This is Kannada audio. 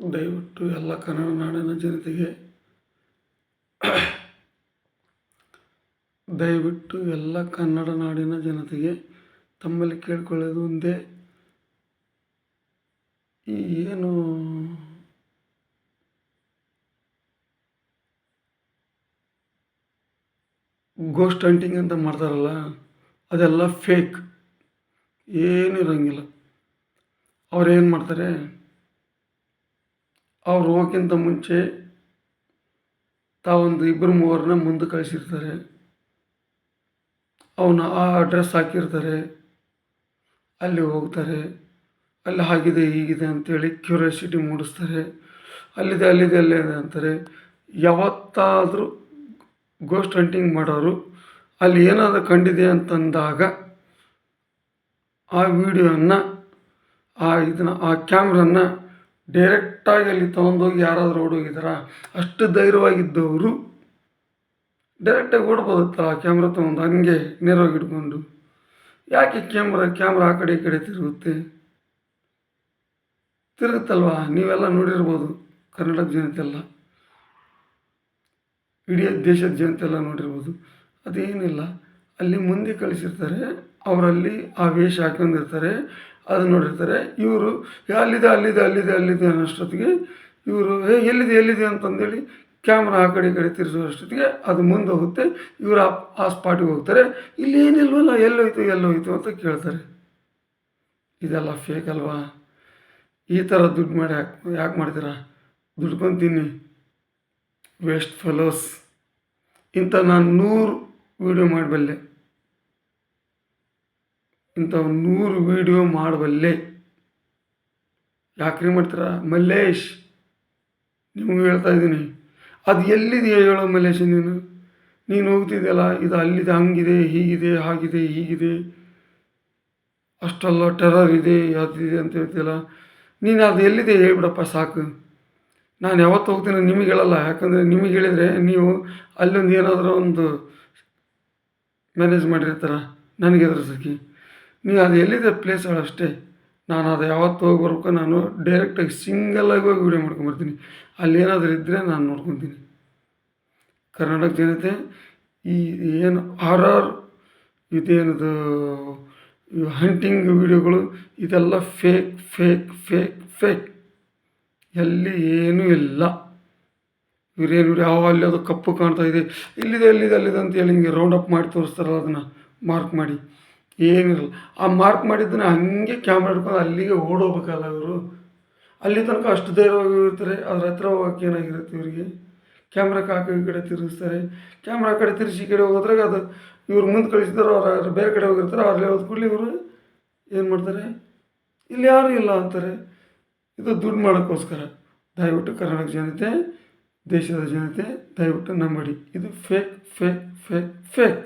ದಯವಿಟ್ಟು ಎಲ್ಲ ಕನ್ನಡ ನಾಡಿನ ಜನತೆಗೆ ದಯವಿಟ್ಟು ಎಲ್ಲ ಕನ್ನಡ ನಾಡಿನ ಜನತೆಗೆ ತಮ್ಮಲ್ಲಿ ಕೇಳಿಕೊಳ್ಳೋದು ಒಂದೇ, ಈ ಏನು ಗೋಸ್ಟ್ ಹಂಟಿಂಗ್ ಅಂತ ಮಾಡ್ತಾರಲ್ಲ, ಅದೆಲ್ಲ ಫೇಕ್, ಏನೂ ಇರೋಂಗಿಲ್ಲ. ಅವ್ರು ಏನು ಮಾಡ್ತಾರೆ, ಅವ್ರು ಹೋಗೋಕ್ಕಿಂತ ಮುಂಚೆ ತಾವೊಂದು 2-3 ಮುಂದೆ ಕಳಿಸಿರ್ತಾರೆ. ಅವನ್ನ ಆ ಅಡ್ರೆಸ್ ಹಾಕಿರ್ತಾರೆ, ಅಲ್ಲಿ ಹೋಗ್ತಾರೆ. ಅಲ್ಲಿ ಹಾಗಿದೆ ಹೀಗಿದೆ ಅಂತೇಳಿ ಕ್ಯೂರಿಯಾಸಿಟಿ ಮೂಡಿಸ್ತಾರೆ. ಅಲ್ಲಿದೆ ಅಲ್ಲಿದೆ ಅಂತಾರೆ. ಯಾವತ್ತಾದರೂ ಗೋಸ್ಟ್ ಹಂಟಿಂಗ್ ಮಾಡೋರು ಅಲ್ಲಿ ಏನಾದರೂ ಕಂಡಿದೆ ಅಂತಂದಾಗ ಆ ವಿಡಿಯೋನ ಆ ಕ್ಯಾಮ್ರನ್ನ ಡೈರೆಕ್ಟಾಗಿ ಅಲ್ಲಿ ತೊಗೊಂಡೋಗಿ ಯಾರಾದರೂ ಓಡೋಗಿದಾರ, ಅಷ್ಟು ಧೈರ್ಯವಾಗಿದ್ದವರು ಡೈರೆಕ್ಟಾಗಿ ಓಡ್ಬೋದತ್ತಲ್ಲ ಆ ಕ್ಯಾಮ್ರಾ ತೊಗೊಂಡು ಹಂಗೆ ನೇರವಾಗಿ ಹಿಡ್ಕೊಂಡು. ಯಾಕೆ ಕ್ಯಾಮ್ರಾ ಆ ಕಡೆ ಈ ಕಡೆ ತಿರುಗುತ್ತಲ್ವ? ನೀವೆಲ್ಲ ನೋಡಿರ್ಬೋದು, ಕನ್ನಡದ ಜನತೆ ಎಲ್ಲ, ಇಡೀ ದೇಶದ ಜನತೆ ಎಲ್ಲ ನೋಡಿರ್ಬೋದು. ಅದೇನಿಲ್ಲ, ಅಲ್ಲಿ ಮುಂದೆ ಕಳಿಸಿರ್ತಾರೆ, ಅವರಲ್ಲಿ ಆ ವೇಷ ಹಾಕೊಂಡಿರ್ತಾರೆ, ಅದನ್ನು ನೋಡಿರ್ತಾರೆ. ಇವರು ಅಲ್ಲಿದೆ ಅನ್ನೋಷ್ಟೊತ್ತಿಗೆ ಇವರು ಎಲ್ಲಿದೆ ಅಂತಂದೇಳಿ ಕ್ಯಾಮ್ರಾ ಆ ಕಡೆ ಈ ಕಡೆ ತಿರ್ಸೋಷ್ಟೊತ್ತಿಗೆ ಅದು ಮುಂದೆ ಹೋಗುತ್ತೆ. ಇವರು ಆ ಸ್ಪಾಟಿಗೆ ಹೋಗ್ತಾರೆ. ಇಲ್ಲಿ ಏನಿಲ್ವಲ್ಲ, ಎಲ್ಲೋಯ್ತು ಅಂತ ಕೇಳ್ತಾರೆ. ಇದೆಲ್ಲ ಫೇಕ್ ಅಲ್ವಾ? ಈ ಥರ ದುಡ್ಡು ಮಾಡಿ ಯಾಕೆ ಮಾಡ್ತೀರಾ? ದುಡ್ಕೊಂತೀನಿ, ವೇಸ್ಟ್ ಫೆಲೋಸ್. ಇಂಥ ನಾನು 100 ವೀಡಿಯೋ ಮಾಡಬಲ್ಲೆ, ಇಂಥವು 100 ವೀಡಿಯೋ ಮಾಡಬಲ್ಲೆ. ಯಾಕ್ರಿ ಮಾಡ್ತೀರಾ? ಮಲ್ಲೇಶ್, ನಿಮಗೂ ಹೇಳ್ತಾ ಇದ್ದೀನಿ, ಅದು ಎಲ್ಲಿದೆಯಾ ಹೇಳೋ ಮಲ್ಲೇಶ್? ನೀನು ಹೋಗ್ತಿದೆಯಲ್ಲ, ಇದು ಅಲ್ಲಿದೆ, ಹಂಗಿದೆ, ಹೀಗಿದೆ, ಅಷ್ಟೆಲ್ಲ ಟೆರರ್ ಇದೆ, ಅದಿದೆ ಅಂತ ಹೇಳ್ತೀಯಲ್ಲ, ನೀನು ಅದು ಎಲ್ಲಿದೆ ಹೇಳ್ಬಿಡಪ್ಪ ಸಾಕು. ನಾನು ಯಾವತ್ತು ಹೋಗ್ತೀನಿ ನಿಮಗೆ ಹೇಳಲ್ಲ, ಯಾಕಂದರೆ ನಿಮಗೆ ಹೇಳಿದರೆ ನೀವು ಅಲ್ಲೊಂದು ಏನಾದರೂ ಒಂದು ಮ್ಯಾನೇಜ್ ಮಾಡಿರ್ತಾರ ನನಗೆ ಎದುರಿಸೋಕ್ಕೆ. ನೀವು ಅದು ಎಲ್ಲಿದೆ ಪ್ಲೇಸ್ ಅಷ್ಟೇ. ನಾನು ಅದು ಯಾವತ್ತು ಹೋಗಿ ಬರ್ಬೇಕು, ನಾನು ಡೈರೆಕ್ಟಾಗಿ ಸಿಂಗಲ್ಲಾಗಿ ಹೋಗಿ ವೀಡಿಯೋ ಮಾಡ್ಕೊಂಬರ್ತೀನಿ. ಅಲ್ಲಿ ಏನಾದರೂ ಇದ್ದರೆ ನಾನು ನೋಡ್ಕೊತೀನಿ. ಕರ್ನಾಟಕ ಜನತೆ, ಈ ಏನು ಹಾರರ್ ಇದೇನದು ಹಂಟಿಂಗ್ ವೀಡಿಯೋಗಳು, ಇದೆಲ್ಲ ಫೇಕ್. ಎಲ್ಲಿ ಏನೂ ಇಲ್ಲ. ಇವರೇನು ಅಲ್ಲಿ ಅದು ಕಪ್ಪು ಕಾಣ್ತಾ ಇದೆ, ಇಲ್ಲಿದೆ ಅಂತೇಳಿ ಹಿಂಗೆ ರೌಂಡ್ ಅಪ್ ಮಾಡಿ ತೋರಿಸ್ತಾರಲ್ಲ, ಅದನ್ನು ಮಾರ್ಕ್ ಮಾಡಿ. ಏನಿರಲ್ಲ, ಆ ಮಾರ್ಕ್ ಮಾಡಿದ್ದನ್ನು ಹಂಗೆ ಕ್ಯಾಮ್ರಾ ಹಿಡ್ಕೊಂಡು ಅಲ್ಲಿಗೆ ಓಡೋಗ್ಬೇಕಲ್ಲ ಇವರು. ಅಲ್ಲಿ ತನಕ ಅಷ್ಟು ಧೈರ್ಯವಾಗಿ ಇರ್ತಾರೆ. ಅದ್ರ ಹತ್ರ ಹೋಗೋಕೆ ಏನಾಗಿರುತ್ತೆ ಇವರಿಗೆ? ಕ್ಯಾಮ್ರಾಕ್ಕೆ ಆ ಕಡೆ ತಿರುಗಿಸ್ತಾರೆ. ಕ್ಯಾಮ್ರಾ ಕಡೆ ತಿರುಗಿಸಿ ಈ ಕಡೆ ಹೋದ್ರಾಗ ಅದು ಇವ್ರು ಮುಂದೆ ಕಳಿಸಿದ್ರು, ಅವ್ರು ಬೇರೆ ಕಡೆ ಹೋಗಿರ್ತಾರೆ. ಅವ್ರಲ್ಲಿ ಹೋದ ಕೂಡಲೇ ಇವರು ಏನು ಮಾಡ್ತಾರೆ, ಇಲ್ಲಿ ಯಾರೂ ಇಲ್ಲ ಅಂತಾರೆ. ಇದು ದುಡ್ಡು ಮಾಡೋಕ್ಕೋಸ್ಕರ. ದಯವಿಟ್ಟು ಕರ್ನಾಟಕ ಜನತೆ, ದೇಶದ ಜನತೆ, ದಯವಿಟ್ಟು ನಂಬಡಿ, ಇದು ಫೇಕ್.